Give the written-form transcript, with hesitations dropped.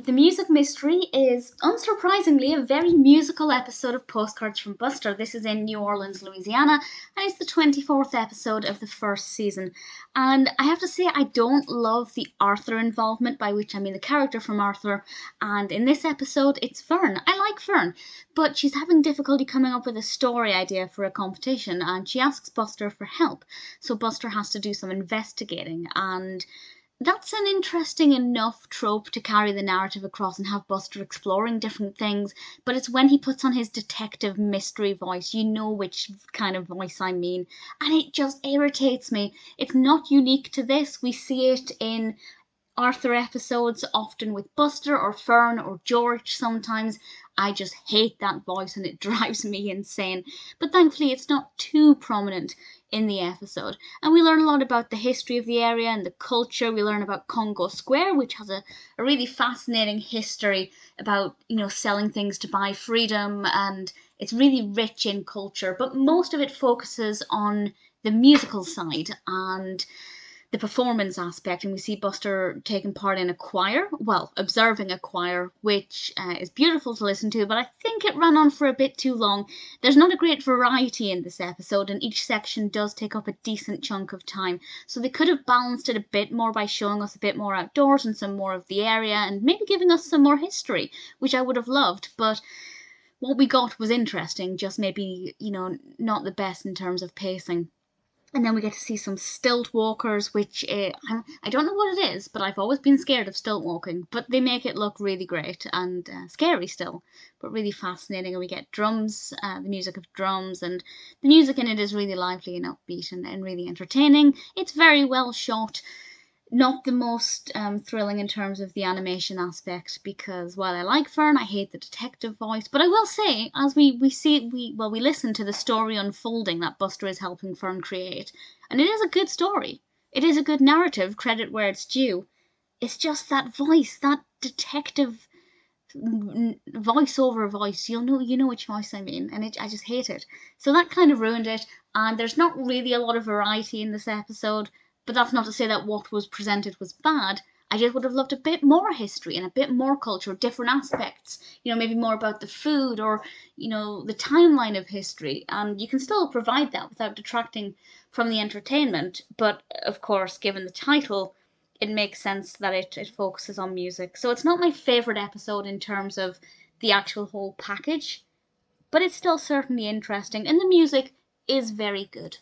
The music mystery is, unsurprisingly, a very musical episode of Postcards from Buster. This is in New Orleans, Louisiana, and it's the 24th episode of the first season. And I have to say, I don't love the Arthur involvement, by which I mean the character from Arthur. And in this episode, it's Fern. I like Fern, but she's having difficulty coming up with a story idea for a competition, and she asks Buster for help. So Buster has to do some investigating, and that's an interesting enough trope to carry the narrative across and have Buster exploring different things, but it's when he puts on his detective mystery voice, you know which kind of voice I mean, and it just irritates me. It's not unique to this. We see it in Arthur episodes, often with Buster or Fern or George sometimes. I just hate that voice and it drives me insane. But thankfully it's not too prominent in the episode. And we learn a lot about the history of the area and the culture. We learn about Congo Square, which has a really fascinating history about, selling things to buy freedom, and it's really rich in culture. But most of it focuses on the musical side and the performance aspect, and we see Buster taking part in a choir, observing a choir, which is beautiful to listen to, but I think it ran on for a bit too long. There's not a great variety in this episode, and each section does take up a decent chunk of time, so they could have balanced it a bit more by showing us a bit more outdoors and some more of the area, and maybe giving us some more history, which I would have loved, but what we got was interesting, just maybe, not the best in terms of pacing. And then we get to see some stilt walkers, which I don't know what it is, but I've always been scared of stilt walking. But they make it look really great and scary still, but really fascinating. And we get drums, the music of drums, and the music in it is really lively and upbeat and really entertaining. It's very well shot. Not the most thrilling in terms of the animation aspect, because while I like Fern, I hate the detective voice. But I will say, as we listen to the story unfolding that Buster is helping Fern create, and it is a good story. It is a good narrative, credit where it's due. It's just that voice, that detective voiceover voice. You know which voice I mean, and I just hate it. So that kind of ruined it. And there's not really a lot of variety in this episode. But that's not to say that what was presented was bad. I just would have loved a bit more history and a bit more culture, different aspects, maybe more about the food or, the timeline of history. And you can still provide that without detracting from the entertainment. But of course, given the title, it makes sense that it focuses on music. So it's not my favourite episode in terms of the actual whole package, but it's still certainly interesting. And the music is very good.